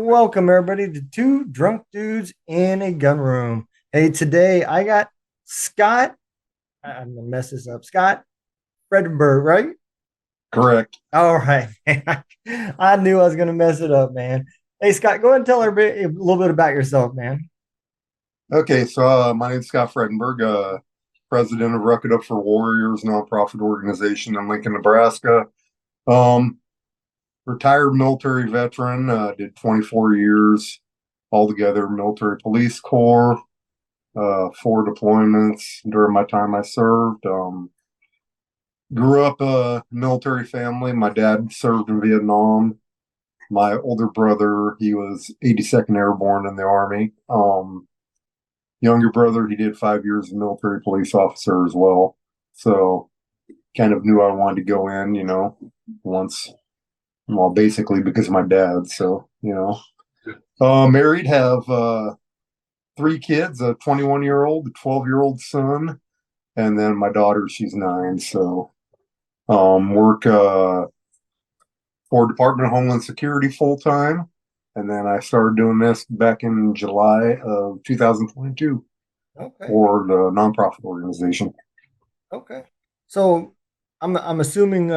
Welcome everybody to Two Drunk Dudes in a Gun Room. Hey, today I got Scott. I'm gonna mess this up. Scott Fredberg, right? Correct. All right. I knew I was gonna mess it up, man. Hey, Scott, go ahead and tell everybody a little bit about yourself, man. Okay, so my name's Scott Fredenberg, president of Ruck Up for Warriors, nonprofit organization in Lincoln, Nebraska. Um, Retired military veteran, did 24 years altogether, military police corps, four deployments during my time I served. Grew up a military family. My dad served in Vietnam. My older brother, he was 82nd Airborne in the Army. Younger brother, he did 5 years as a military police officer as well. So kind of knew I wanted to go in, once, well, basically because of my dad. So, married, have three kids, a 21-year-old, a 12-year-old son, and then my daughter, she's 9. So, work for Department of Homeland Security full time. And then I started doing this back in July of 2022 Okay. for the nonprofit organization. Okay. So I'm assuming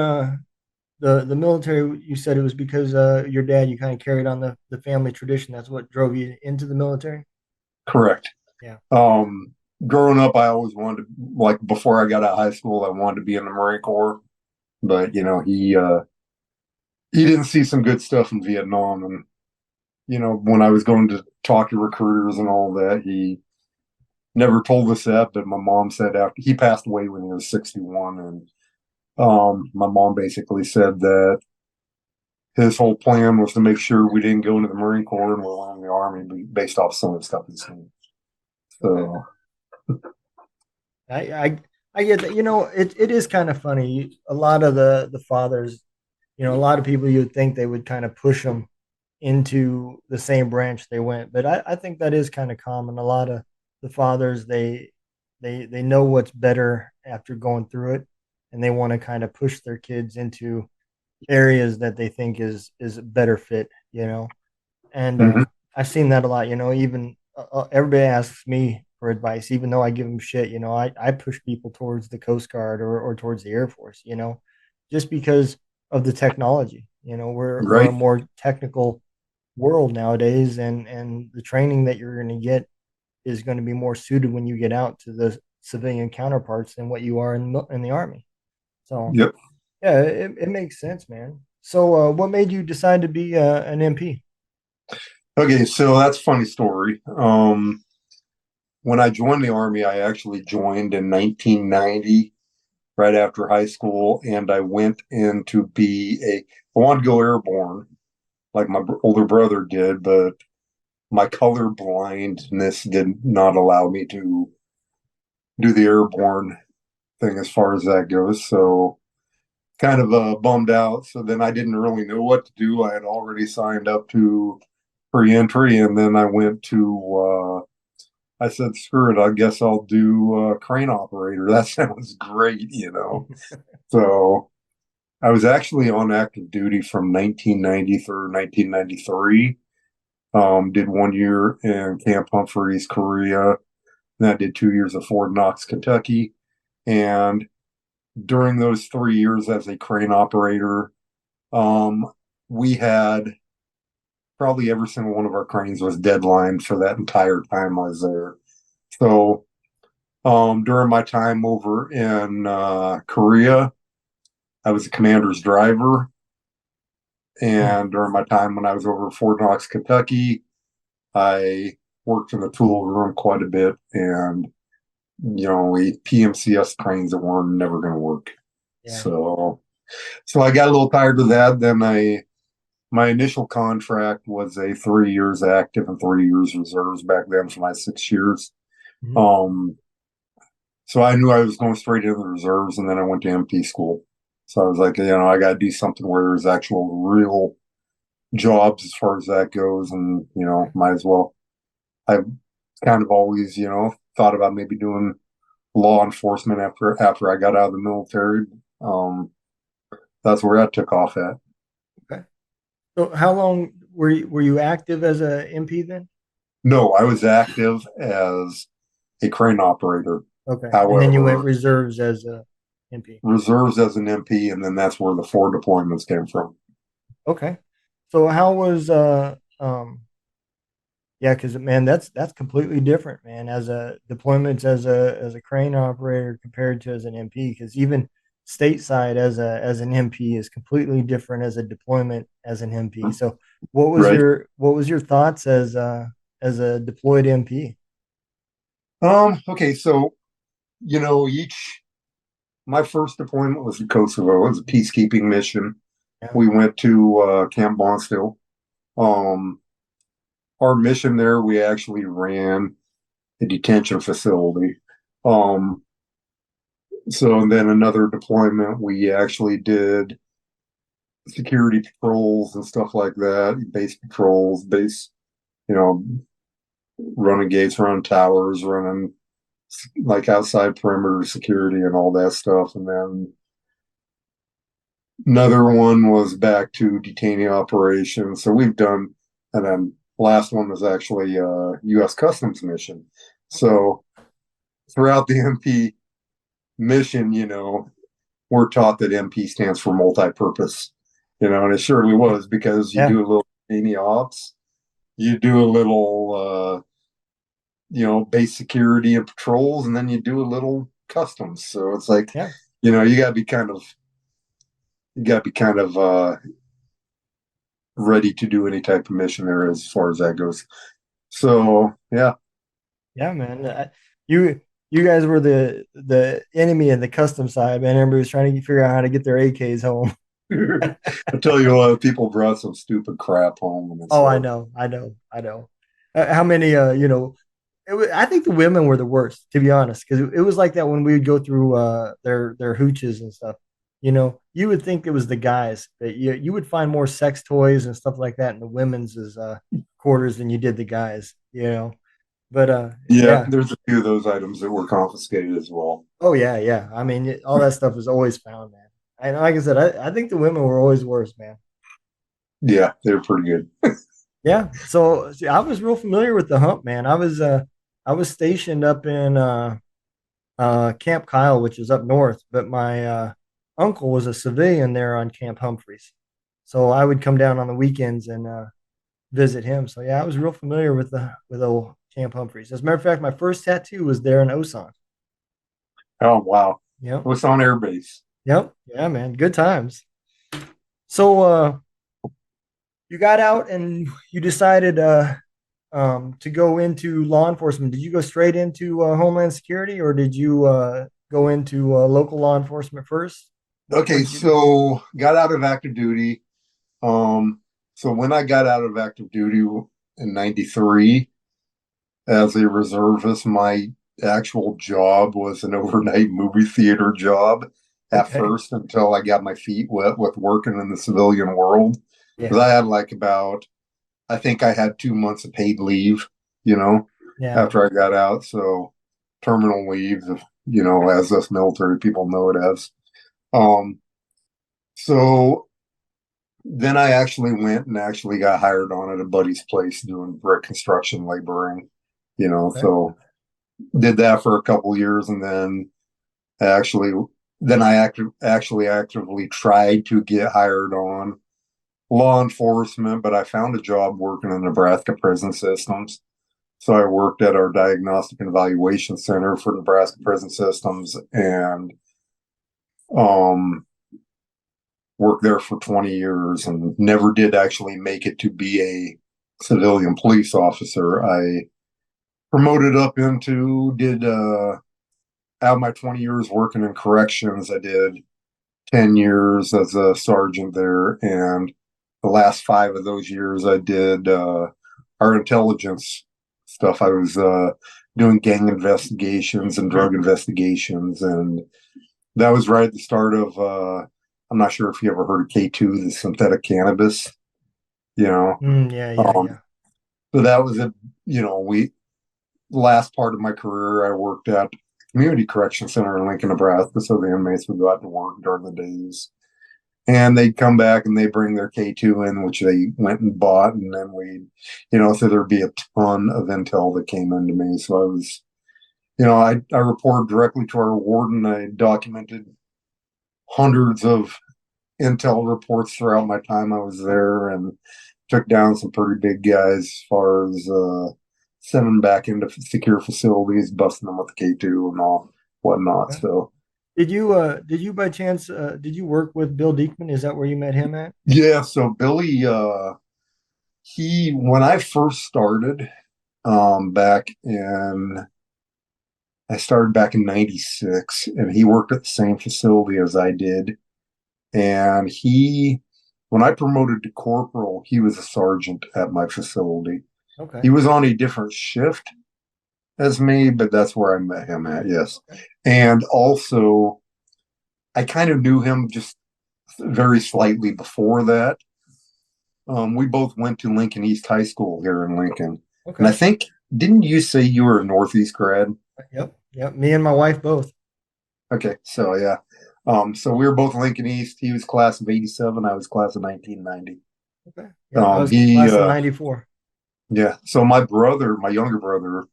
the military, you said it was because your dad, you kind of carried on the family tradition. That's what drove you into the military? Correct. Yeah. Um, Growing up, I always wanted to, like, before I got out of high school, I wanted to be in the Marine Corps. But he didn't see some good stuff in Vietnam, and when I was going to talk to recruiters and all that, he never told us that. But my mom said after he passed away when he was 61, and my mom basically said that his whole plan was to make sure we didn't go into the Marine Corps and we went in the Army based off some of the stuff he's seen. Okay. So, I, I I get that. It is kind of funny. A lot of the fathers, a lot of people you would think they would kind of push them into the same branch they went, but I think that is kind of common. A lot of the fathers they know what's better after going through it, and they want to kind of push their kids into areas that they think is a better fit. And mhm. I've seen that a lot. Even everybody asks me for advice, even though I give them shit. I push people towards the Coast Guard or towards the Air Force. Just because of the technology. We're a Right. more technical world nowadays, and the training that you're going to get is going to be more suited when you get out to the civilian counterparts than what you are in the Army. So Yep. yeah, it makes sense, man. So what made you decide to be an MP? Okay, so that's a funny story. When I joined the Army, I actually joined in 1990, right after high school, and I went in to I wanted to go airborne like my older brother did, but my color blindness did not allow me to do the airborne thing as far as that goes. So kind of bummed out. So then I didn't really know what to do. I had already signed up to pre-entry, and then I went to. I said, "Screw it! I guess I'll do crane operator." That sounds great. So I was actually on active duty from 1990 through 1993. Did 1 year in Camp Humphreys, Korea. Then I did 2 years at Fort Knox, Kentucky. And during those 3 years as a crane operator, um, we had probably every single one of our cranes was deadline for that entire time I was there. So during my time over in Korea, I was a commander's driver. And during my time when I was over at Fort Knox, Kentucky, I worked in the tool room quite a bit, and we PMCS cranes that were never going to work. Yeah. So I got a little tired of that. Then my initial contract was a 3 years active and 3 years reserves back then for my 6 years. Mhm. Um, so I knew I was going straight into the reserves, and then I went to MP school. So I was like, I got to do something where there's actual real jobs as far as that goes, and might as well. I've kind of always, thought about maybe doing law enforcement after I got out of the military. Um, that's where that took off at. Okay. So how long? were you active as a MP then? No, I was active as a crane operator. Okay, and then you went However, reserves as a MP. reserves as an MP, and then that's where the four deployments came from. Okay, so how was yeah, because man, that's completely different, man. As a deployments as a crane operator compared to as an MP, because even stateside as an MP is completely different as a deployment as an MP. So Right. what was your thoughts as a deployed MP? Okay, so each my first deployment was in Kosovo. It was a peacekeeping mission. Yeah. We went to Camp Bondsteel. Um, our mission there, we actually ran a detention facility. Um, so and then another deployment, we actually did security patrols and stuff like that, base patrols, you know, running gates around towers, running like outside perimeter security and all that stuff. And then another one was back to detainee operations. So we've done, and then last one was actually a U.S. Customs mission. Okay. So throughout the MP mission, we're taught that MP stands for multi-purpose, and it surely was because you Yeah. do a little detainee ops, you do a little, base security and patrols, and then you do a little customs. So it's like, Yeah. you got to be ready to do any type of mission there as far as that goes. So yeah. Yeah, man. You you guys were the enemy in the custom side, man. Everybody was trying to figure out how to get their AKs home. I tell you what, people brought some stupid crap home, and it's Oh, I like, know, I know, I know. How many? I think the women were the worst, to be honest, because it was like that when we would go through their hooches and stuff. You would think it was the guys, but you would find more sex toys and stuff like that in the women's quarters than you did the guys. But yeah, yeah. there's a few of those items that were confiscated as well. Oh yeah, yeah. I mean, all that stuff is always found, man. And like I said, I think the women were always worse, man. Yeah, they're pretty good. Yeah. So see, I was real familiar with the hump, man. I was stationed up in Camp Kyle, which is up north, but my uncle was a civilian there on Camp Humphreys. So I would come down on the weekends and visit him. So yeah, I was real familiar with the with old Camp Humphreys. As a matter of fact, my first tattoo was there in Osan. Oh wow, Yep. what's on air base? Yep. Yeah, man. Good times. So you got out and you decided to go into law enforcement. Did you go straight into Homeland Security, or did you go into local law enforcement first? What Okay, did you do? so got out of active duty. Um, so when I got out of active duty in '93 as a reservist, my actual job was an overnight movie theater job at Okay. first until I got my feet wet with working in the civilian world. Yeah. Because I had I think I had 2 months of paid leave, you know, Yeah. after I got out. So terminal leave, as us military people know it as. Um, so then I actually went and actually got hired on at a buddy's place doing brick construction laboring, Okay. so did that for a couple of years and then actually actually actively tried to get hired on law enforcement, but I found a job working in Nebraska prison systems. So I worked at our diagnostic and evaluation center for Nebraska prison systems and um worked there for 20 years and never did actually make it to be a civilian police officer. I promoted up into did out of my 20 years working in corrections, I did 10 years as a sergeant there, and the last 5 of those years I did our intelligence stuff. I was doing gang investigations and drug investigations, and that was right at the start of I'm not sure if you ever heard of K2, the synthetic cannabis, you know. Yeah. Yeah. Um, Yeah. so that was we last part of my career I worked at community correction center in Lincoln, Nebraska, so the inmates would go out to work during the days. and they'd come back and they bring their K2 in, which they went and bought, and then so there'd be a ton of intel that came into me. So I was, I reported directly to our warden. I documented hundreds of intel reports throughout my time I was there, and took down some pretty big guys as far as sending them back into secure facilities, busting them with the K2 and all whatnot. Okay. So Did you by chance did you work with Bill Diekman? Is that where you met him at? yeah, so Billy, he when I first started, back in I started back in '96, and he worked at the same facility as I did. And when I promoted to corporal, he was a sergeant at my facility. Okay. He was on a different shift as me, but that's where I met him at, yes. Okay. And also, I kind of knew him just very slightly before that. We both went to Lincoln East High School here in Lincoln. And I Okay. think, didn't you say you were a Northeast grad? Yep. Yep. Me and my wife both. Okay, so yeah. So we were both Lincoln East. He was class of '87. I was class of 1990. Okay. Yep. I was He, class of '94. yeah. So my younger brother,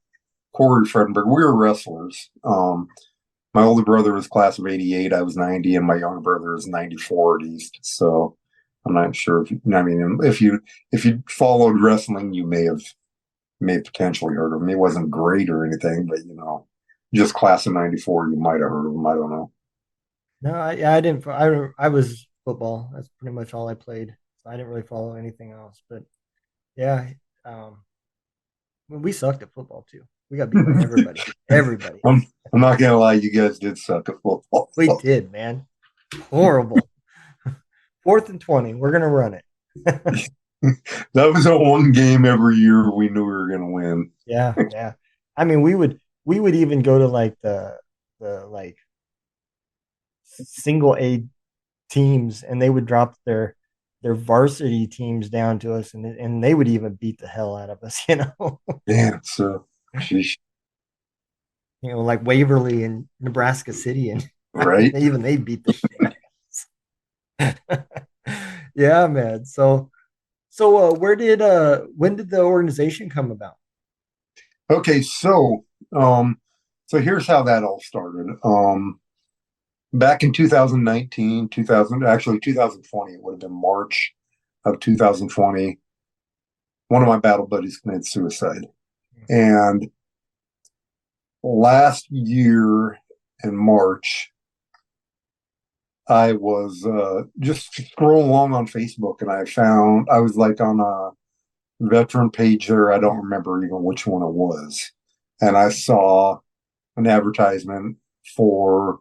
Corey Fredenberg, we were wrestlers. My older brother was class of '88. I was '90, and my younger brother is '94 at East. So I'm not sure I mean, if you followed wrestling, you may have potentially heard of him. He wasn't great or anything, but just class of '94, you might have heard of him. I don't know. No, I didn't. I was football. That's pretty much all I played. So I didn't really follow anything else. But yeah, um, we sucked at football too. We got beat by everybody. Everybody. I'm not gonna lie, you guys did suck at football. We did, man. Horrible. 4th and 20. We're gonna run it. That was a one game every year we knew we were gonna win. Yeah, yeah. I mean, we would even go to like the like single A teams, and they would drop their varsity teams down to us, and they would even beat the hell out of us, you know. Man, so sheesh, You know, like Waverly and Nebraska City, and I mean, right? even they beat the shit out of us. Yeah, man. So when did the organization come about? Okay, so here's how that all started. Back in 2019, 2000, actually 2020, it would have been March of 2020. One of my battle buddies committed suicide. And last year in March, I was just scrolling along on Facebook, and I was like on a veteran page there. I don't remember even which one it was. And I saw an advertisement for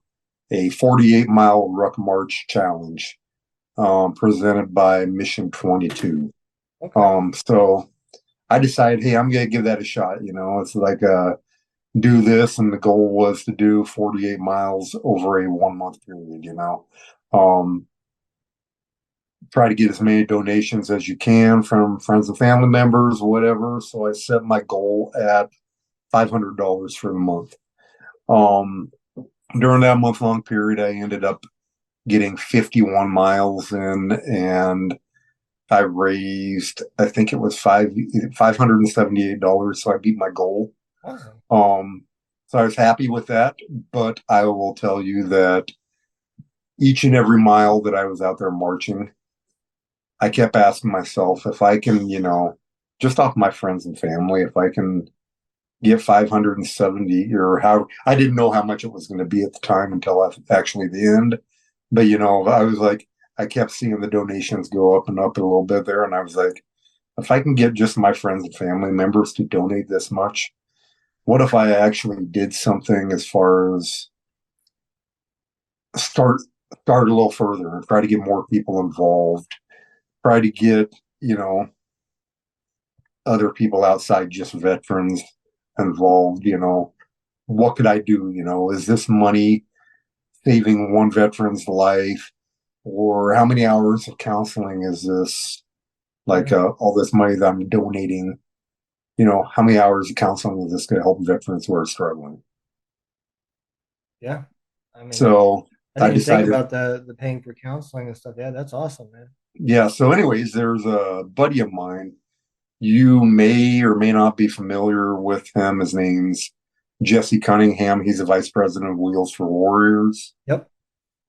a 48-mile Ruck March challenge, presented by Mission 22. Okay. So I decided, hey, I'm going to give that a shot. It's like do this, and the goal was to do 48 miles over a 1 month period. Um, Try to get as many donations as you can from friends and family members, whatever. So I set my goal at $500 for the month. Um, During that month-long period, I ended up getting 51 miles in, and I raised, I think it was $578. So I beat my goal. Awesome. So I was happy with that, but I will tell you that each and every mile that I was out there marching, I kept asking myself if I can, just off my friends and family, if I can get 570, or how, I didn't know how much it was going to be at the time until actually the end. But, I was like, I kept seeing the donations go up and up a little bit there. And I was like, if I can get just my friends and family members to donate this much, what if I actually did something as far as start start a little further and try to get more people involved, try to get, other people outside just veterans involved, what could I do? Is this money saving one veteran's life? Or how many hours of counseling is this? Like Yeah. all this money that I'm donating, how many hours of counseling is this going to help veterans who are struggling? Yeah. I mean, So I I didn't even think decided, about the paying for counseling and stuff. Yeah, that's awesome, man. yeah. So, anyways, there's a buddy of mine. You may or may not be familiar with him. His name's Jesse Cunningham. He's the vice president of Wheels for Warriors. Yep.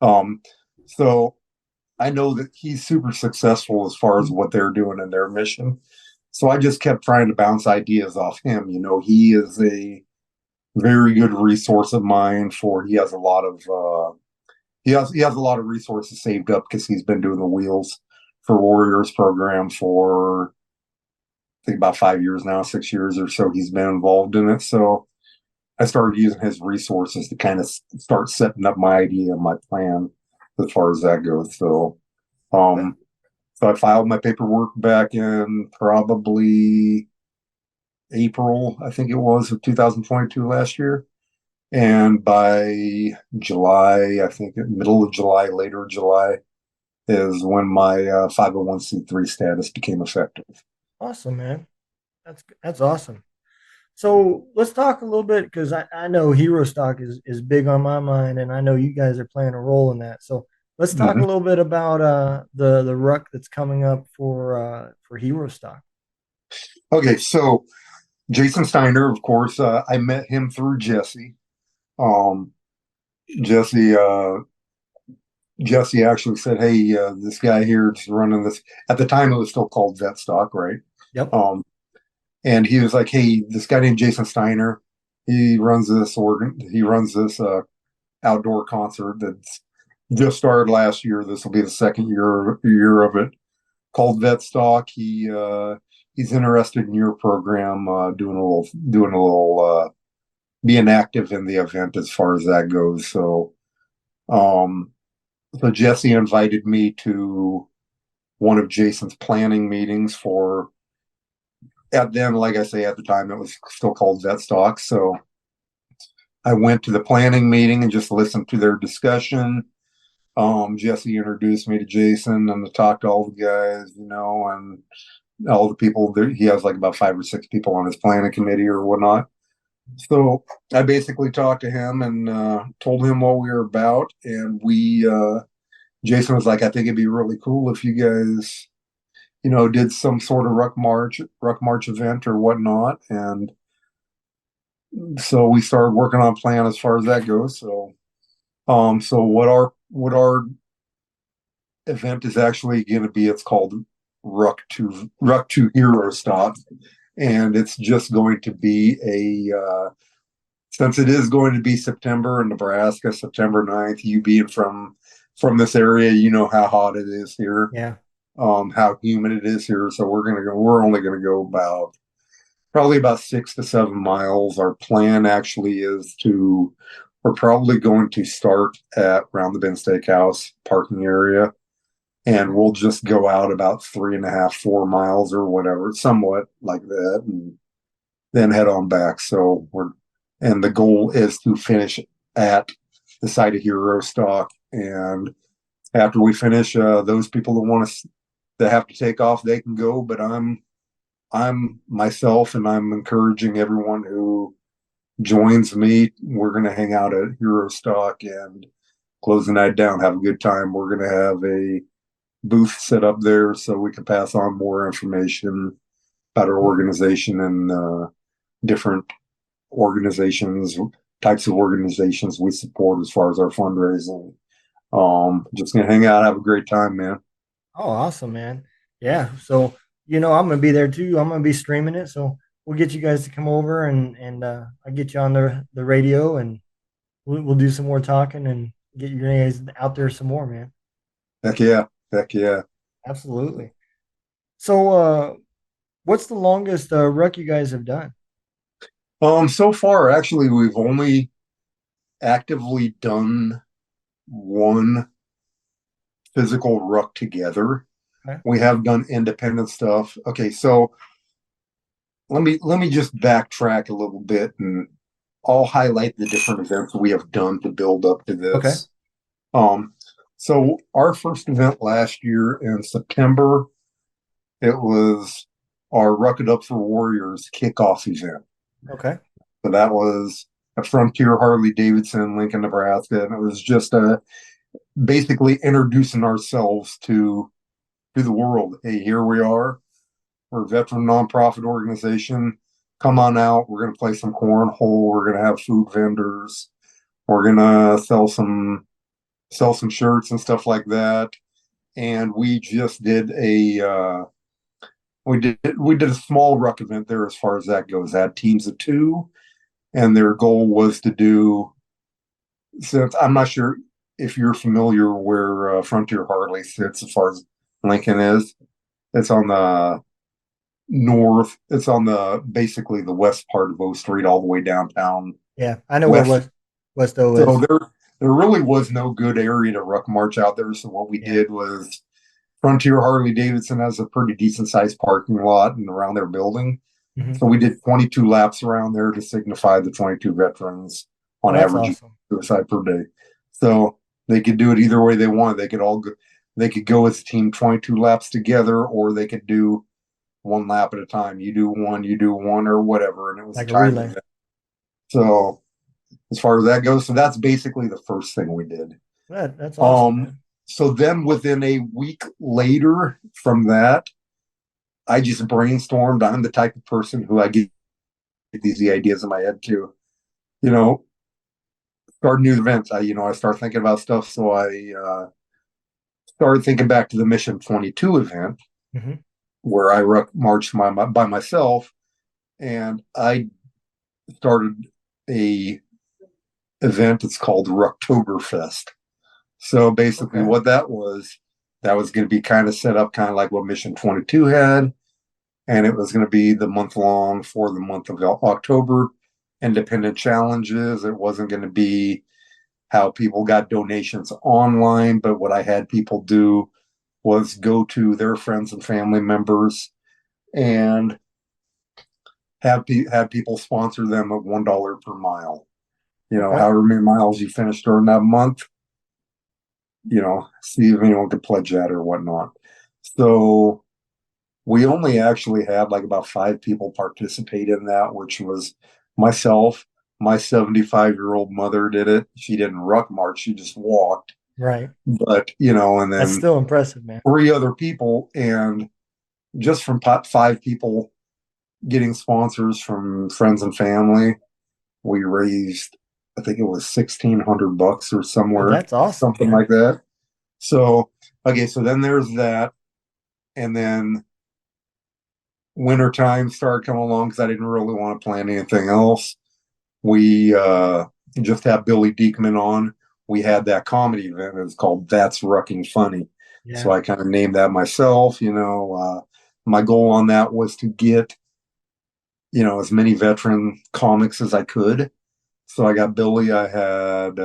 Um, so I know that he's super successful as far as what they're doing in their mission. So I just kept trying to bounce ideas off him. He is a very good resource of mine for he has a lot of he has a lot of resources saved up because he's been doing the Wheels for Warriors program for I think about 5 years now, 6 years or so he's been involved in it. So I started using his resources to kind of start setting up my idea and my plan as far as that goes. Okay. Um, so I filed my paperwork back in probably April, I think it was, of 2022 last year. And by July, I think middle of July, later July, is when my 501c3 status became effective. Awesome, man. That's awesome. So let's talk a little bit because I know hero stock is big on my mind, and I know you guys are playing a role in that. So let's talk a Mhm. little bit about the ruck that's coming up for hero stock. Okay, so Jason Steiner, of course, I met him through Jesse. Um, Jesse, uh, Jesse actually said, "Hey, this guy here is running this." At the time, it was still called Vet Stock, right? Yep. Um, and he was like, "Hey, this guy named Jason Steiner, he runs this outdoor concert that's just started last year. This will be the second year of it, called Vet Stock. He's interested in your program, being active in the event as far as that goes." Um, so Jesse invited me to one of Jason's planning meetings for at then, like I say, at the time it was still called Vet Stock. So I went to the planning meeting and just listened to their discussion. Jesse introduced me to Jason and to talk to all the guys, and all the people there. He has like about 5 or 6 people on his planning committee or whatnot. So I basically talked to him and told him what we were about. And Jason was like, I think it'd be really cool if you guys, did some sort of ruck march event or whatnot. And so we started working on a plan as far as that goes. So what our event is actually going to be, it's called Ruck to Hero Stop, and it's just going to be since it is going to be September in Nebraska, September 9th, you being from this area, you know how hot it is here, Yeah. how humid it is here. So we're only gonna go probably about 6 to 7 miles. Our plan actually we're probably going to start at Round the Bend Steakhouse parking area, and Okay. we'll just go out about 3.5, 4 miles or whatever, somewhat like that, and then head on back. And the goal is to finish at the site of Hero Stock. And after we finish, those people that that have to take off, they can go. But I'm myself, and I'm encouraging everyone who joins me. We're going to hang out at Hero Stock and close the night down, have a good time. We're going to have a booth set up there so we can pass on more information about our organization and different organizations, types of organizations we support as far as our fundraising. Just gonna hang out, have a great time, man. Oh, awesome, man. Yeah. So I'm gonna be there too. I'm gonna be streaming it. So we'll get you guys to come over and I'll get you on the radio and we'll do some more talking and get you guys out there some more, man. Heck yeah, heck yeah. Absolutely. So what's the longest ruck you guys have done? So far, actually, we've only actively done one physical ruck together. Okay. We have done independent stuff. Okay, so let me just backtrack a little bit, and I'll highlight the different events we have done to build up to Okay. this. Um, so our first event last year in September, it was our Ruck It Up for Warriors kickoff event. Okay. So that was at Frontier Harley Davidson, Lincoln, Nebraska, and it was just basically introducing ourselves to the world. Hey, here we are. We're a veteran nonprofit organization. Come on out. We're going to play some cornhole. We're going to have food vendors. We're going to sell some shirts and stuff like that. And we just did we did a small ruck event there as far as that goes. Had teams of two, and their goal was to do. Since I'm not sure if you're familiar where Frontier Harley sits as far as Lincoln is, it's on the north. It's on the basically the west part of O Street, all the way downtown Yeah, I know where west. Westo So is. there really was no good area to ruck march out there. So what we Yeah. did was Frontier Harley Davidson has a pretty decent sized parking lot and around their building. Hmm. So we did 22 laps around there to signify the 22 veterans Oh, on that's average awesome. suicide per day. So they could do it either way they wanted. They could go as a team 22 laps together, or they could do one lap at a time. You do one, or whatever, and it was a Like a time relay. event. So as far as that goes, so that's basically the first thing we did. That's awesome, Um, man. so then within a week later from that, I just brainstormed. I'm the type of person who I get these ideas in my head too. You know, start new events. I start thinking about stuff. So I started thinking back to the Mission 22 event Hmm. where I marched by myself, and I started a event. It's called Rucktoberfest. So basically, Okay. that was going to be kind of set up kind of like what Mission 22 had, and it was going to be the month long for the month of October, independent challenges. It wasn't going to be how people got donations online, but what I had people do was go to their friends and family members and have people sponsor them at $1 per mile. Okay. However many miles you finish during that month, see if anyone could pledge that or whatnot. So we only actually had like about five people participate in that, which was myself. My 75-year-old mother did it. She didn't ruck march, she just walked. Right. But, and That's then still impressive, man. three other people. And just from five people getting sponsors from friends and family, we raised, I think it was $1,600 or Oh, somewhere, that's awesome, something man. like that. So, okay, so then there's that. And then wintertime started coming along because I didn't really want to plan anything else. We just had Billy Diekman on. We had that comedy event. It's called That's Rucking Funny. So Yeah. I kind of named that myself. My goal on that was to get, as many veteran comics as I could. So I got Billy. I had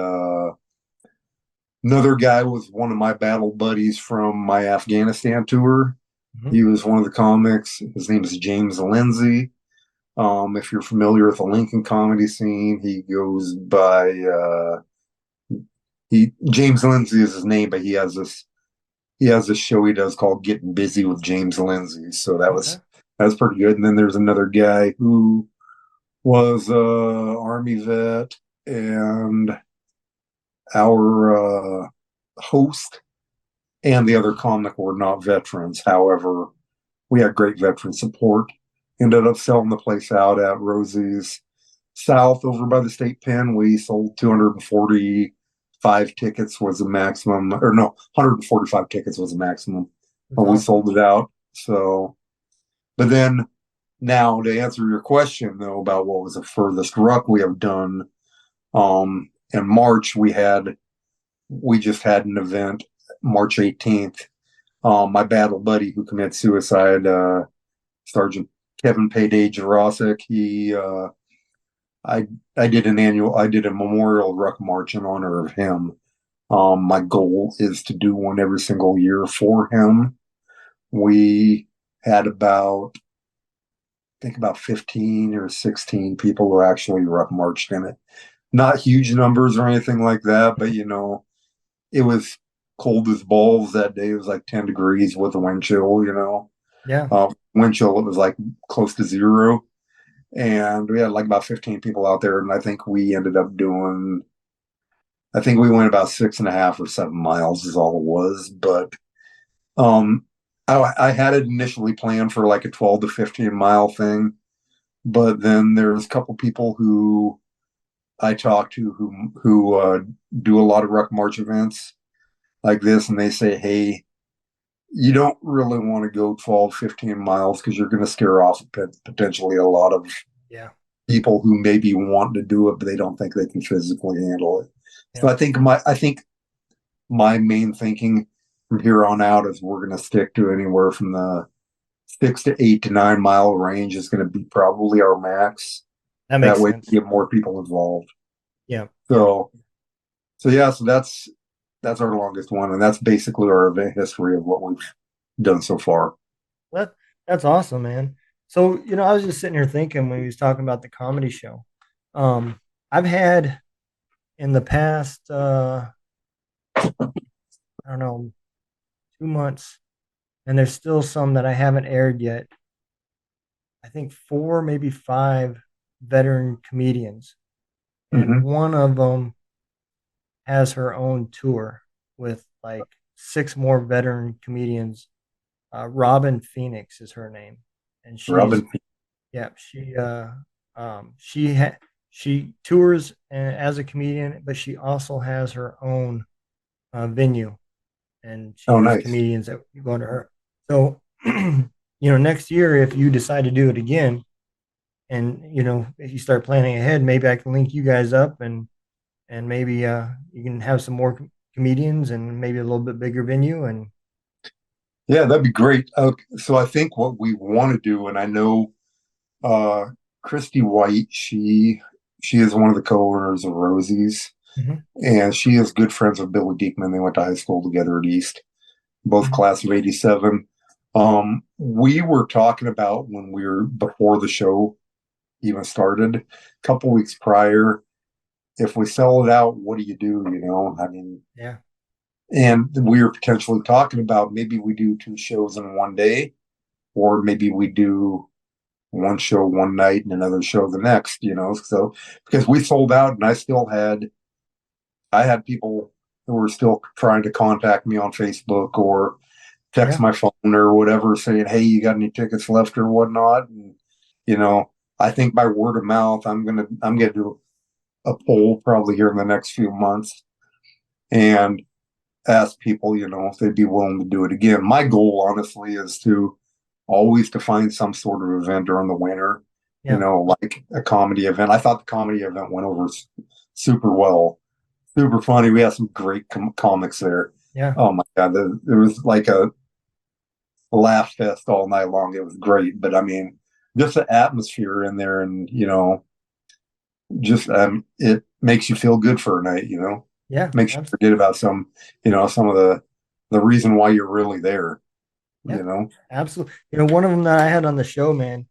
another guy was one of my battle buddies from my Afghanistan tour. Hmm. He was one of the comics. His name is James Lindsay. If you're familiar with the Lincoln comedy scene, he goes by he James Lindsay is his name, but he has this show he does called Getting Busy with James Lindsay. So Okay. that was pretty good. And then there's another guy who was Army vet, and our host and the other comic were not veterans. However, we had great veteran support. Ended up selling the place out at Rosie's South over by the state pen. We sold 245 tickets was the maximum, or no, 145 tickets was the maximum. That's And we awesome. sold it out. So, but then now to answer your question though about what was the furthest ruck we have done, in March we just had an event March 18th. My battle buddy who committed suicide, Sergeant Kevin Payday Jurasic, I I did a memorial ruck march in honor of him. My goal is to do one every single year for him. We had I think about 15 or 16 people who actually ruck marched in it. Not huge numbers or anything like that, but it was cold as balls that day. It was like 10 degrees with a wind chill. Yeah. Wind chill, it was like close to zero. And we had like about 15 people out there. And I think we ended up doing I think we went about 6.5 or 7 miles is all it was. But um, I had it initially planned for like a 12 to 15 mile thing, but then there's a couple people who I talk to who do a lot of ruck march events like this, and they say, hey, you don't really want to go 12, 15 miles because you're going to scare off potentially a lot of Yeah. people who maybe want to do it, but they don't think they can physically handle it. So Yeah. I think my main thinking from here on out is we're going to stick to anywhere from the 6 to 8 to 9 mile range is going to be probably our max. That That makes way we sense. get more people involved. Yeah. Yeah. So so that's our longest one, and that's basically our event history of what we've done so far. That that's awesome, man. So, I was just sitting here thinking when he was talking about the comedy show. I've had in the past I don't know, 2 months, and there's still some that I haven't aired yet. I think four, maybe five veteran comedians, and Mm-hmm. one of them has her own tour with like six more veteran comedians. Robin Phoenix is her name, and she's Robin. yeah she tours as a comedian, but she also has her own venue, and she Oh, has nice. comedians that go to her. So, next year if you decide to do it again, and if you start planning ahead, maybe I can link you guys up, and maybe you can have some more comedians and maybe a little bit bigger venue. And Yeah, that'd be great. So I think what we want to do, and I know uh, Christy White, she is one of the co-owners of Rosie's, Mhm, and she is good friends with Billy Diekman. They went to high school together at East, both mhm. class of '87. We were talking about when we were before the show even started, a couple weeks prior, if we sell it out, what do you do? I mean, Yeah, and we were potentially talking about maybe we do two shows in one day, or maybe we do one show one night and another show the next. So because we sold out and I had people who were still trying to contact me on Facebook or text yeah, my phone or whatever saying, hey, you got any tickets left or whatnot? And, you know, I think by word of mouth, I'm gonna do a poll probably here in the next few months and ask people, if they'd be willing to do it again. My goal, honestly, is to always to find some sort of event during the winter, yeah, like a comedy event. I thought the comedy event went over super well, super funny. We had some great comics there. yeah, Oh my God, it was like a laugh fest all night long. It was great. But I mean, just the atmosphere in there and, just it makes you feel good for a night. yeah, Makes you forget about some of the reason why you're really there, yeah, you know. absolutely. One of them that I had on the show, man,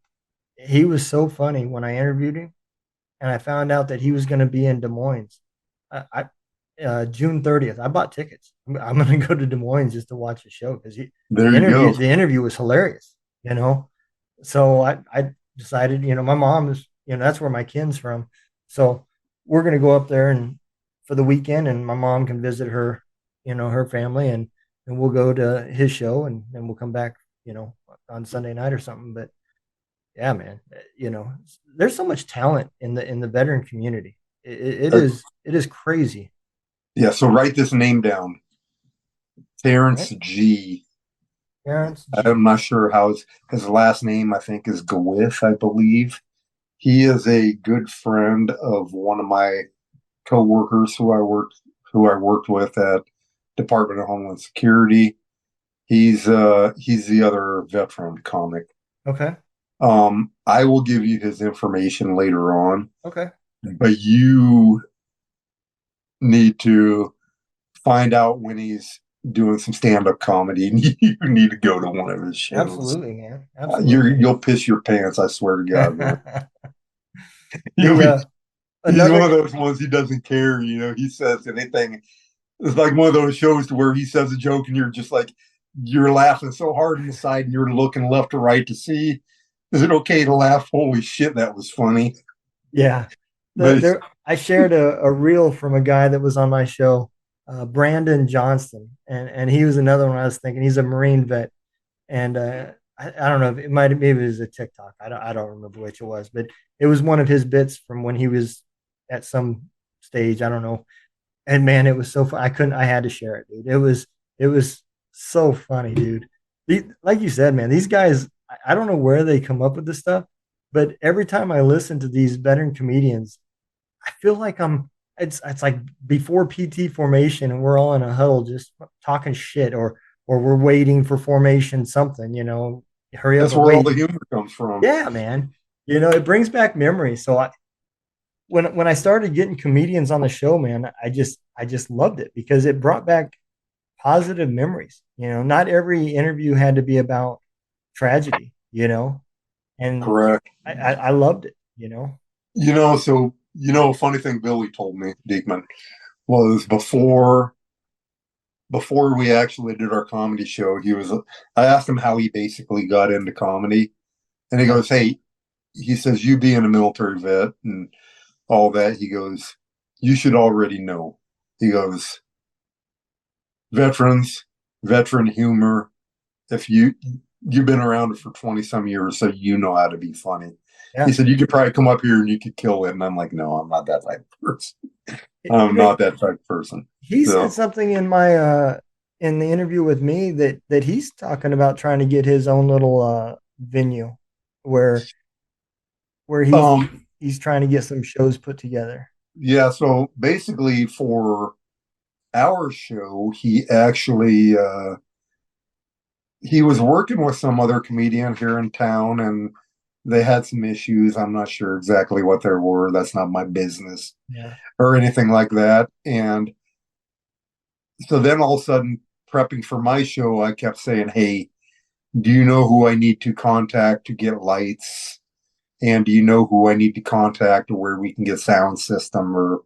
he was so funny when I interviewed him, and I found out that he was going to be in Des Moines. June 30th. I bought tickets. I'm going to go to Des Moines just to watch the show because There you go. the interview was hilarious. So I decided, my mom is, that's where my kin's from. So we're going to go up there and for the weekend, and my mom can visit her, her family, and we'll go to his show, and then we'll come back, on Sunday night or something. But yeah, man, there's so much talent in the veteran community. Uh, It is crazy, yeah, so write this name down. Terrence right? G. Terrence I'm G. not sure how his last name, I think, is Gawith, I believe. He is a good friend of one of my coworkers who I worked with at Department of Homeland Security. He's the other veteran comic. Okay. I will give you his information later on, Okay. but you need to find out when he's doing some stand-up comedy, and you need to go to one of his shows. Absolutely, man. You're Absolutely. you'll piss your pants, I swear to God, man. You'll the be. He's one another of those ones he doesn't care. He says anything. It's like one of those shows to where he says a joke and you're just like you're laughing so hard on the side and you're looking left to right to see is it okay to laugh? Holy shit, that was funny. Yeah. But it's, There I shared a reel from a guy that was on my show, Brandon Johnston, and he was another one I was thinking. He's a Marine vet, and I don't know if it might maybe it was a TikTok. I don't remember which it was, but it was one of his bits from when he was at some stage. I don't know, and man, it was so fun. I had to share it, dude. It was so funny, dude. Like you said, man, these guys, I don't know where they come up with this stuff, but every time I listen to these veteran comedians, I feel like it's like before PT formation and we're all in a huddle just talking shit, or we're waiting for formation something, hurry up That's and where all the wait. humor comes from. Yeah, man. It brings back memories. So when I started getting comedians on the show, man, I just loved it because it brought back positive memories. Not every interview had to be about tragedy, and Correct. I loved it. A funny thing Billy told me, Diekman, was before we actually did our comedy show, I asked him how he basically got into comedy. And he Yeah, goes, hey, he says, you being a military vet and all that, he goes, you should already know. He goes, veterans, veteran humor. If you've been around for 20 some years, so you know how to be funny. He yeah. said, you could probably come up here and you could kill it. And I'm like, no, I'm not that type of person. I'm You know, not that type of person. he said So, something in the interview with me that he's talking about trying to get his own little venue where where he's um, he's trying to get some shows put together. yeah. So basically, for our show, he was working with some other comedian here in town, and they had some issues. I'm not sure exactly what there were. That's not my business Yeah. or anything like that. And so then all of a sudden, prepping for my show, I kept saying, hey, do you know who I need to contact to get lights? And do you know who I need to contact or where we can get sound system or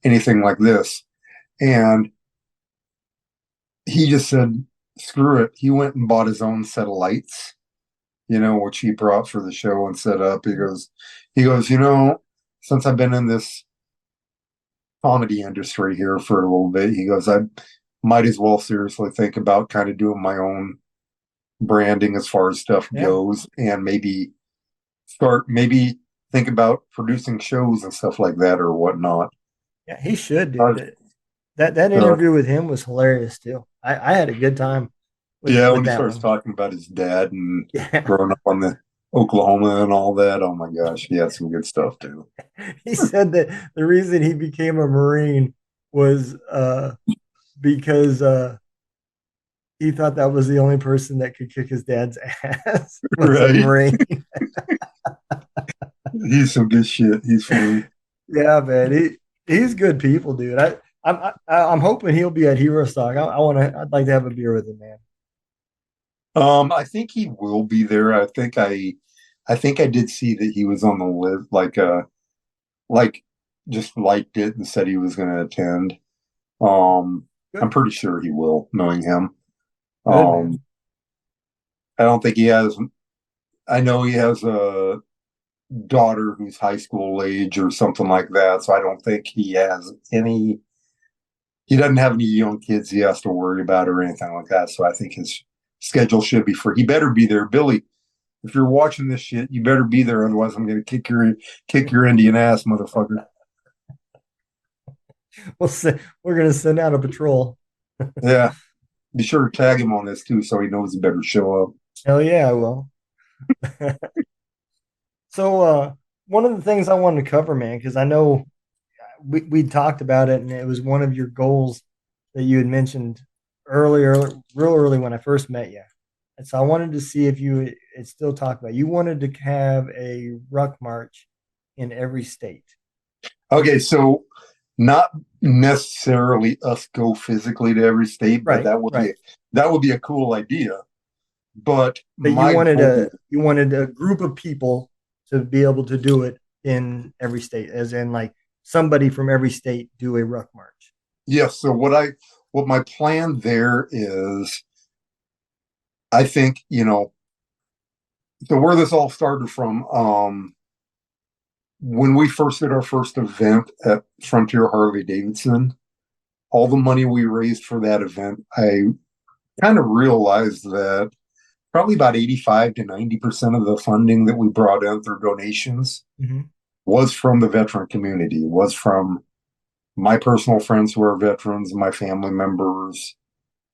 anything like this? And he just said, screw it. He went and bought his own set of lights, which he brought for the show and set up. He goes, since I've been in this comedy industry here for a little bit, he goes, I might as well seriously think about kind of doing my own branding as far as stuff Yeah. goes and maybe think about producing shows and stuff like that or whatnot. Yeah, he should, Uh, dude. That so interview with him was hilarious too. I had a good time with yeah, with when he that starts one. talking about his dad and Yeah. growing up on the Oklahoma and all that, oh my gosh, he had some good stuff too. He said that the reason he became a Marine was because he thought that was the only person that could kick his dad's ass was a Right? Marine. He's some good shit. He's funny. Yeah, man. He's good people, dude. I'm hoping he'll be at Hero Stock. I'd like to have a beer with him, man. I think he will be there. I think I did see that he was on the list, like just liked it and said he was going to attend. Um, I'm Good, pretty sure he will, knowing him. good, man. Um, I don't think he has. I know he has a daughter who's high school age or something like that, so I don't think he has any. He doesn't have any young kids he has to worry about or anything like that. So I think his schedule should be free. He better be there, Billy. If you're watching this shit, you better be there. Otherwise, I'm going to kick your Indian ass, motherfucker. We're gonna send out a patrol. Yeah, be sure to tag him on this too, so he knows he better show up. Hell yeah, I will. So one of the things I wanted to cover, man, because I know we talked about it, and it was one of your goals that you had mentioned earlier, real early when I first met you. And so I wanted to see if you had still talked about it. You wanted to have a ruck march in every state. Okay, so not necessarily us go physically to every state, but Right, that would right. be a cool idea. But But you my wanted goal, a group of people to be able to do it in every state, as in like somebody from every state do a ruck march. yes. So what my plan there is, I think, so where this all started from, when we first did our first event at Frontier Harley Davidson, all the money we raised for that event, I kind of realized that probably about 85 to 90% of the funding that we brought in through donations Hmm. was from the veteran community, was from my personal friends who are veterans, my family members,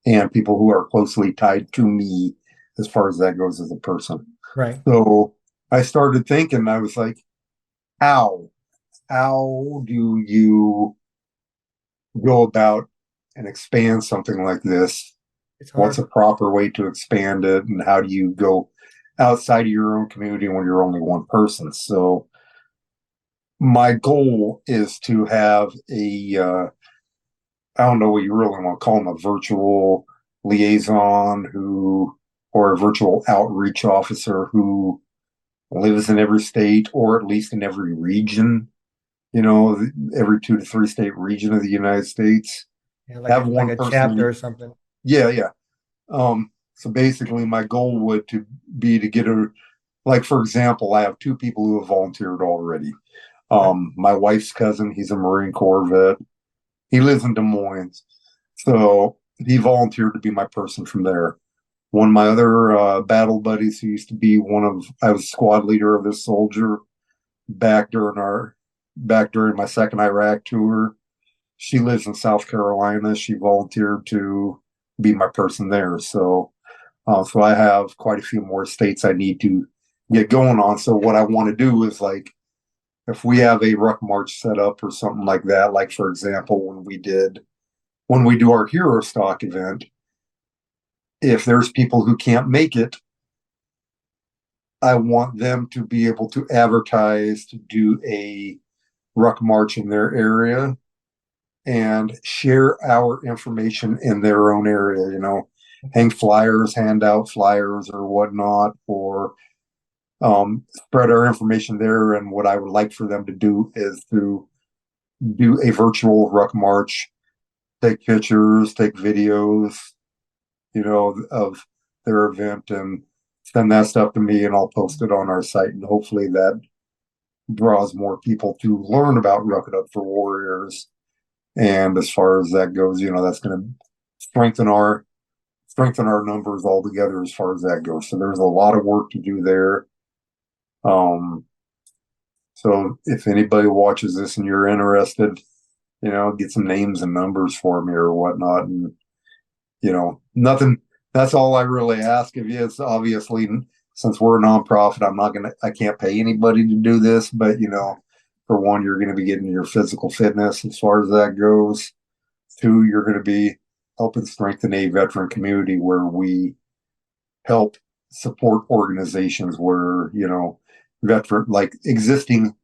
and people who are closely tied to me as far as that goes as a person. Right. So I started thinking, I was like, how? How do you go about and expand something like this? It's What's hard. a proper way to expand it? And how do you go outside of your own community when you're only one person? So my goal is to have I don't know what you really want to call them, a virtual liaison who, or a virtual outreach officer who lives in every state or at least in every region, every 2 to 3 state region of the United States. Yeah, Have like one a chapter person. or something. Yeah, yeah. So basically my goal would to be to get like, for example, I have 2 people who have volunteered already. Okay. My wife's cousin, he's a Marine Corps vet. He lives in Des Moines. So he volunteered to be my person from there. One of my other battle buddies who used to be I was squad leader of this soldier back during my second Iraq tour. She lives in South Carolina. She volunteered to be my person there. So I have quite a few more states I need to get going on. So what I want to do is like, if we have a ruck march set up or something like that, like for example, when we do our hero stock event, if there's people who can't make it, I want them to be able to advertise to do a ruck march in their area and share our information in their own area, hang flyers, hand out flyers or whatnot, or spread our information there. And what I would like for them to do is to do a virtual ruck march, take pictures, take videos, of their event and send that stuff to me and I'll post it on our site. And hopefully that draws more people to learn about Ruck It Up for Warriors. And as far as that goes, that's going to strengthen our numbers altogether as far as that goes. So there's a lot of work to do there. Um, so if anybody watches this and you're interested, get some names and numbers for me or whatnot. And nothing. That's all I really ask of you. It's obviously, since we're a nonprofit, I can't pay anybody to do this, but for one, you're going to be getting your physical fitness as far as that goes. Two, you're going to be helping strengthen a veteran community where we help support organizations where, veteran, like existing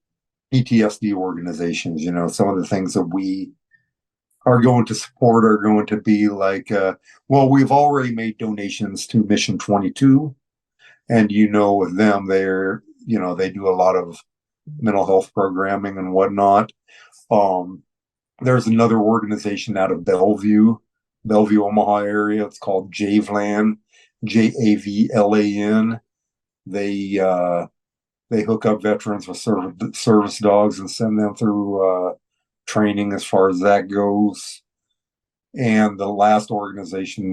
PTSD organizations, some of the things that we are going to support are going to be like, well, we've already made donations to Mission 22, and with them, they do a lot of mental health programming and whatnot. Um, there's another organization out of Bellevue, Omaha area. It's called Javlan, Javlan. They they hook up veterans with service dogs and send them through training as far as that goes. And the last organization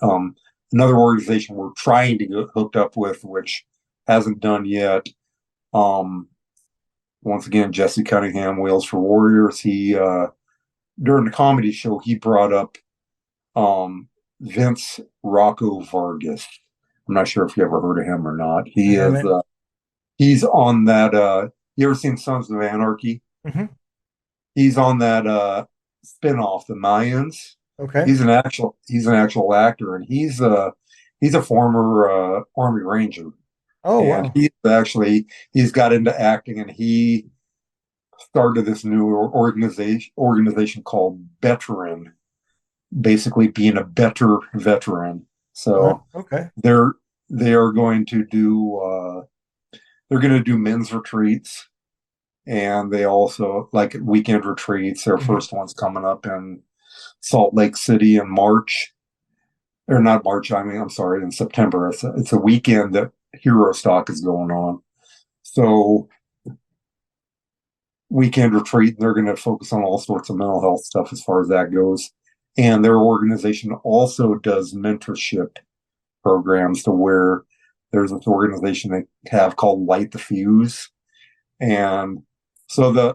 um, another organization we're trying to get hooked up with, which hasn't done yet. Um, Once again, Jesse Cunningham, Wheels for Warriors. He during the comedy show he brought up Vince Rocco Vargas. I'm not sure if you ever heard of him or not. I He is haven't. he's on that. You ever seen Sons of Anarchy? Hmm. He's on that spinoff, The Mayans. Okay. He's an actual actor, and he's a former Army Ranger, Oh, and wow. he's got into acting, and he started this new organization called Veteran, basically being a better veteran. Wow. So Okay. they're they are going to do they're going to do men's retreats, and they also like weekend retreats. Their Hmm. first one's coming up in Salt Lake City in March, or not March. I mean, I'm sorry, in September. It's a weekend that Hero Stock is going on. So weekend retreat, and they're going to focus on all sorts of mental health stuff as far as that goes. And their organization also does mentorship programs to where there's this organization they have called Light the Fuse. And so the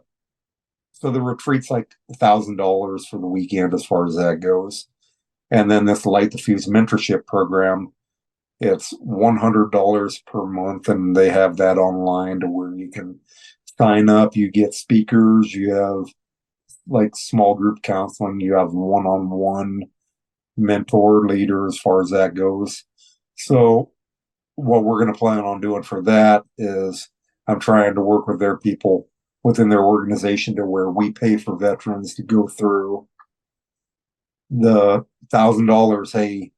retreat's like $1,000 for the weekend as far as that goes. And then this Light the Fuse mentorship program, it's $100 per month, and they have that online to where you can sign up. You get speakers, you have like small group counseling, you have one-on-one mentor leader as far as that goes. So what we're going to plan on doing for that is I'm trying to work with their people within their organization to where we pay for veterans to go through the $1,000. Hey,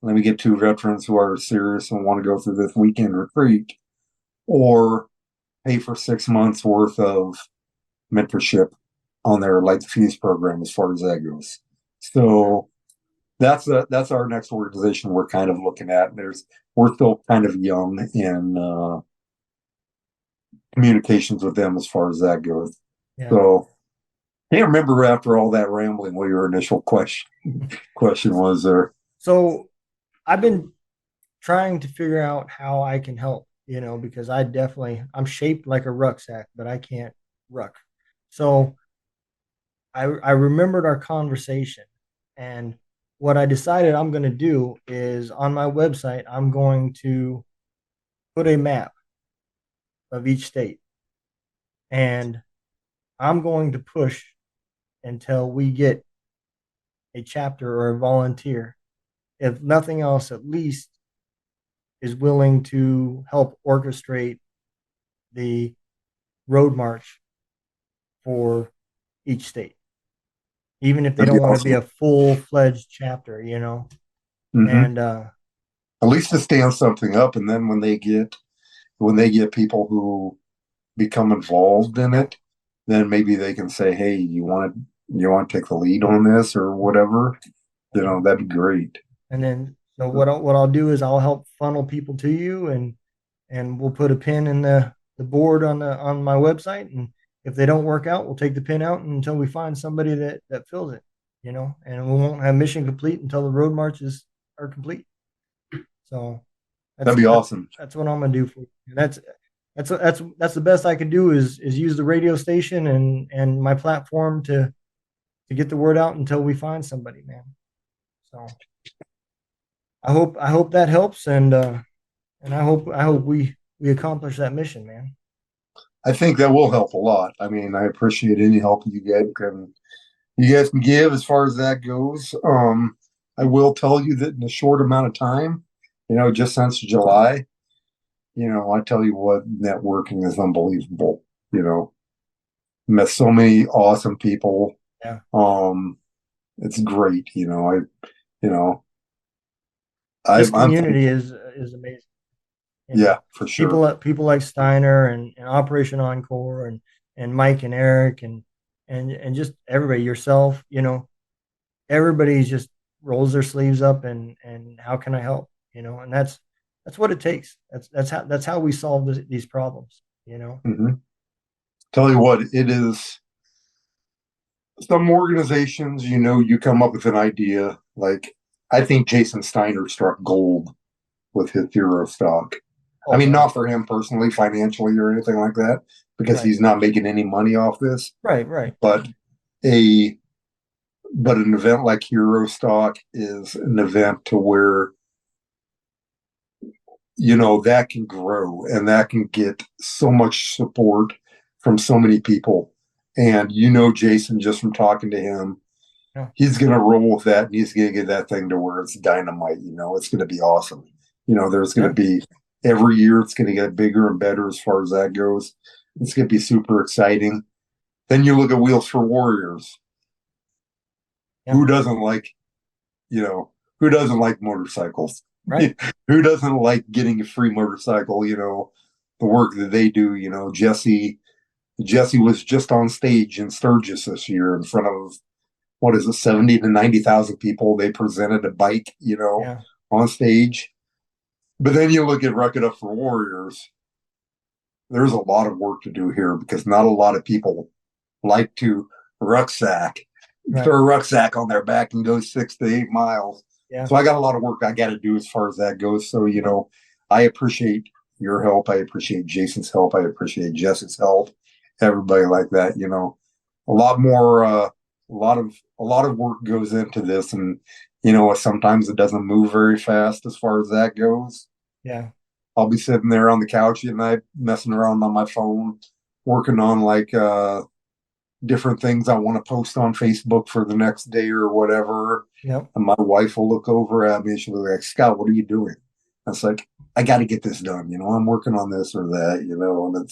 let me get two veterans who are serious and want to go through this weekend retreat, or pay for 6 months worth of mentorship on their Light the Fuse program as far as that goes. So that's our next organization we're kind of looking at. We're still kind of young in communications with them as far as that goes. Yeah. So can't remember after all that rambling what your initial question was there. So I've been trying to figure out how I can help, because I'm shaped like a rucksack, but I can't ruck. So I remembered our conversation, and what I decided I'm going to do is on my website, I'm going to put a map of each state, and I'm going to push until we get a chapter or a volunteer, if nothing else, at least is willing to help orchestrate the road march for each state, even if they That'd be don't want to be awesome. a full fledged chapter, Mm-hmm. And At least to stand something up, and then when they get people who become involved in yeah, it, then maybe they can say, "Hey, you want to take the lead on this or whatever." That'd be great. and then so what I'll do is I'll help funnel people to you, and we'll put a pin in the board on my website, and if they don't work out, we'll take the pin out until we find somebody that fills it, and we won't have mission complete until the road marches are complete. So That'd that's be that's awesome. that's what I'm gonna do for you. And that's the best I can do is use the radio station and my platform to get the word out until we find somebody, man. So I hope that helps, and I hope we accomplish that mission, man. I think that will help a lot. I mean, I appreciate any help you guys can give as far as that goes. I will tell you that in a short amount of time, just since July, I tell you what, networking is unbelievable. You know, Met so many awesome people. Yeah, Um, it's great. You know, this I'm community thankful. is amazing. Yeah, for sure. People like Steiner and Operation Encore and Mike and Eric and just everybody, yourself, everybody just rolls their sleeves up and how can I help, and that's what it takes. That's how we. These problems. Hmm. Tell you what, it is. Some organizations, you come up with an idea. Like, I think Jason Steiner struck gold with his hero stock. I Oh mean, yeah, not for him personally, financially or anything like that, because right, he's not making any money off this. right. But a but an event like Hero Stock is an event to where that can grow and that can get so much support from so many people. And Jason, just from talking to him, Yeah, he's going to roll with that, and he's going to get that thing to where it's dynamite. It's going to be awesome. There's going to yeah, be every year it's going to get bigger and better as far as that goes. It's going to be super exciting. Then you look at Wheels for Warriors. yeah, Who doesn't like, you know, who doesn't like motorcycles? right, Who doesn't like getting a free motorcycle? The work that they do. Jesse was just on stage in Sturgis this year in front of, what is it, 70 to 90,000 people. They presented a bike, yeah, on stage. But then you look at Ruck It Up for Warriors. There's a lot of work to do here because not a lot of people like to rucksack, Right. throw a rucksack on their back and go 6 to 8 miles. Yeah. So I got a lot of work I got to do as far as that goes. So, I appreciate your help. I appreciate Jason's help. I appreciate Jess's help. Everybody like that, a lot more, a lot of work goes into this, and sometimes it doesn't move very fast as far as that goes. Yeah. I'll be sitting there on the couch at night, messing around on my phone, working on like different things I want to post on Facebook for the next day or whatever. Yep. And my wife will look over at me and she'll be like, Scott, what are you doing? I was like, I got to get this done. I'm working on this or that, and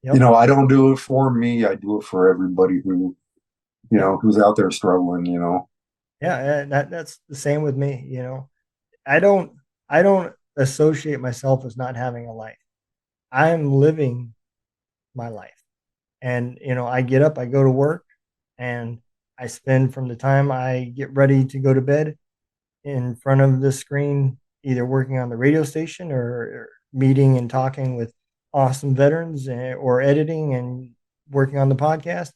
Yep. I don't do it for me. I do it for everybody Yeah. who's out there struggling. Yeah. That's the same with me. I don't I don't associate myself as not having a life. I'm living my life. And I get up, I go to work, and I spend from the time I get ready to go to bed in front of the screen, either working on the radio station or meeting and talking with awesome veterans, or editing and working on the podcast,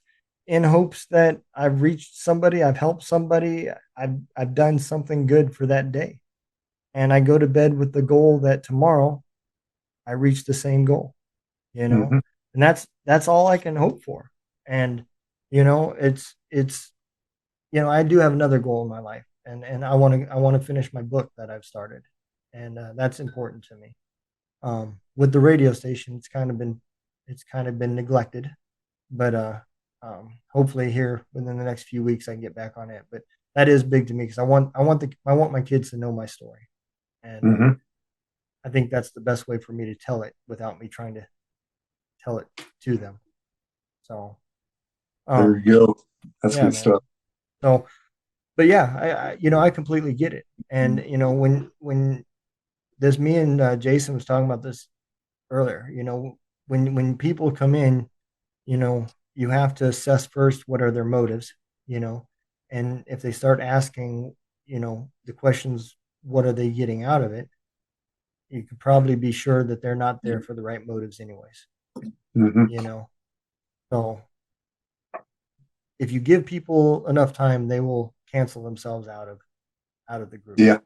in hopes that I've reached somebody, I've helped somebody, I've done something good for that day. And I go to bed with the goal that tomorrow I reach the same goal, you know, Mm-hmm. and that's all I can hope for. And it's I do have another goal in my life, and I want to finish my book that I've started, and that's important to me. With the radio station, it's kind of been neglected, but hopefully here within the next few weeks I can get back on it. But that is big to me because I want my kids to know my story, and Mm-hmm. I think that's the best way for me to tell it without me trying to tell it to them. So, There um, you go. That's yeah, good man. stuff. So, but yeah, I completely get it. And when this me and Jason was talking about this earlier. When people come in, you have to assess first what are their motives. You know, and if they start asking, the questions, what are they getting out of it? You could probably be sure that they're not there for the right motives, anyways. Mm-hmm. You know, so if you give people enough time, they will cancel themselves out of the group. Yeah.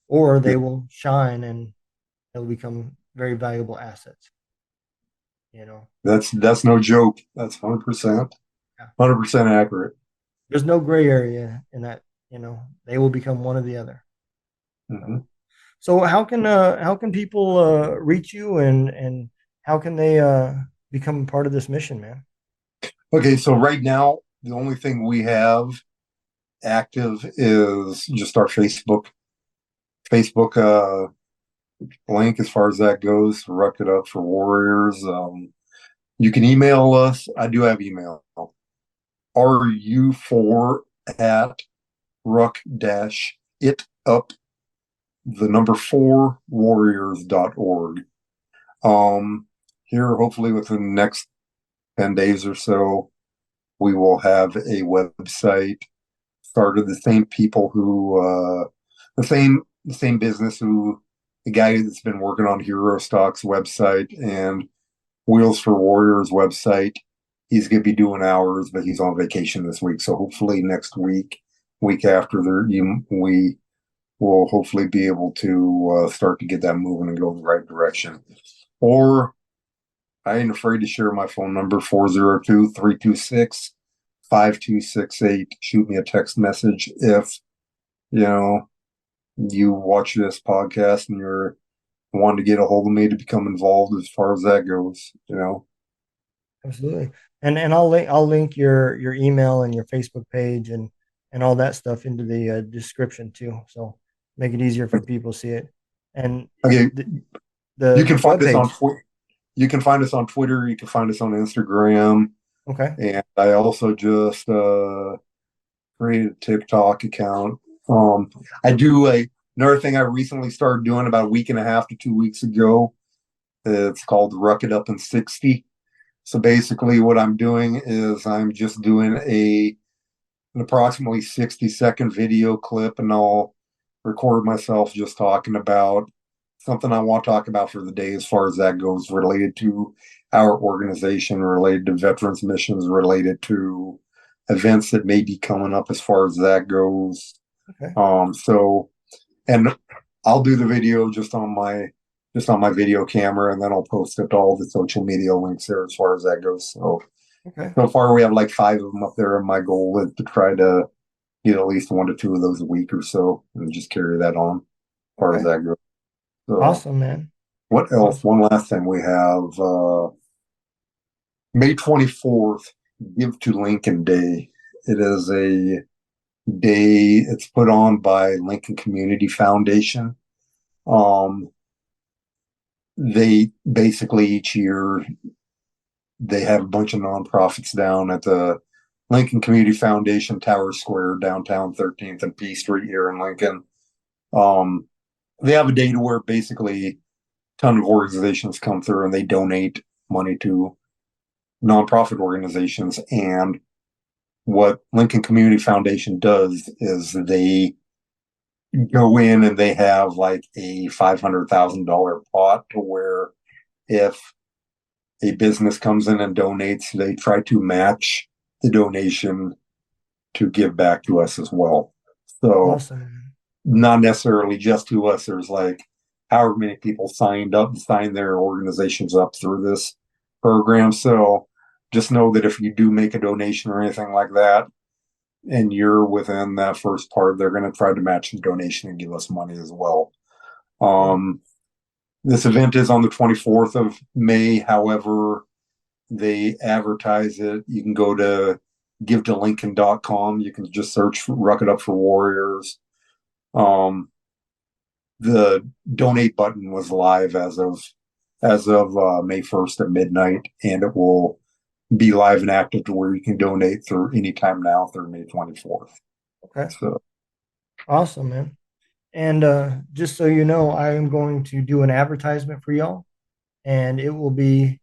Or Yeah. they will shine and they'll become very valuable assets. You know, That's no joke. That's 100%, yeah. 100% accurate. There's no gray area in that. They will become one or the other. Mm-hmm. So how can people reach you, and how can they become part of this mission, man? Okay, so right now, the only thing we have active is just our Facebook link as far as that goes. Ruck it up for warriors. You can email us. I do have email. RU4 at ruck dash it up the number 4warriors.org. Um, Here, hopefully within the next 10 days or so, we will have a website started. The same people who, the same business who, the guy that's been working on Hero Stock's website and Wheels for Warriors website. He's going to be doing hours, but he's on vacation this week. So hopefully next week after we will hopefully be able to start to get that moving and go in the right direction. Or I ain't afraid to share my phone number, 402-326-5268. Shoot me a text message if, you know, you watch this podcast and you're wanting to get a hold of me to become involved as far as that goes. Absolutely. And I'll link your email and your Facebook page and all that stuff into the description too. So make it easier for people to see it. And Okay, the you the, can the find us on webpage. Twitter. You can find us on Twitter. You can find us on Instagram. Okay. And I also just created a TikTok account. I do another thing I recently started doing about a week and a half to 2 weeks ago. It's called Ruck It Up in 60. So basically, what I'm doing is I'm just doing an approximately 60-second video clip, and I'll record myself just talking about something I want to talk about for the day as far as that goes, related to our organization related to veterans missions, related to events that may be coming up as far as that goes. Okay. So, and I'll do the video just on my video camera, and then I'll post it to all the social media links there as far as that goes. So Okay. so far we have like 5 of them up there, and my goal is to try to get at least 1 to 2 of those a week or so, and just carry that on as far as Okay. that goes. So Awesome, man. what else? Awesome. One last thing we have May 24th, Give to Lincoln Day. It is a day, it's put on by Lincoln Community Foundation. Um, they basically each year they have a bunch of nonprofits down at the Lincoln Community Foundation Tower Square, downtown 13th and P Street here in Lincoln. Um, they have a day to where basically a ton of organizations come through and they donate money to nonprofit organizations. And what Lincoln Community Foundation does is they go in and they have like a $500,000 pot to where if a business comes in and donates, they try to match the donation to give back to us as well. So Awesome, man. not necessarily just to us. There's like however many people signed up and signed their organizations up through this program. So just know that if you do make a donation or anything like that, and you're within that first part, they're going to try to match the donation and give us money as well. Cool. Um, this event is on the 24th of May. However, they advertise it. You can go to givetolincoln.com. You can just search for Ruck It Up for Warriors. Um, the donate button was live as of May 1st at midnight, and it will be live and active to where you can donate through anytime now through May 24th. Okay. So Awesome, man. And just so you know, I am going to do an advertisement for y'all, and it will be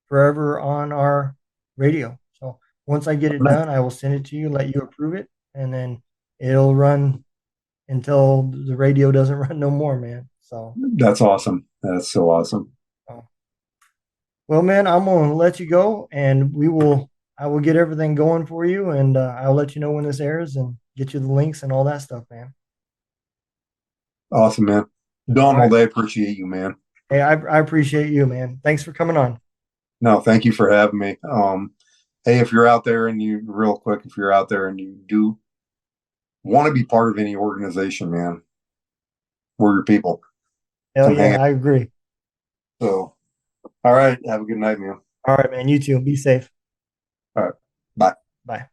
forever on our radio. So once I get it done, I will send it to you, let you approve it, and then it'll run until the radio doesn't run no more, man. So, that's awesome. That's so awesome. uh, well, man, I'm gonna let you go, and I will get everything going for you, and I'll let you know when this airs and get you the links and all that stuff, man. Awesome, man. All right. Donald, I appreciate you, man. Hey, I appreciate you, man. Thanks for coming on. No, thank you for having me. Hey, if you're out there and you, real quick, if you're out there and you do want to be part of any organization, man, we're your people. Hell Come hang yeah, out. I agree. So, all right. Have a good night, man. All right, man. You too. Be safe. All right. Bye. Bye.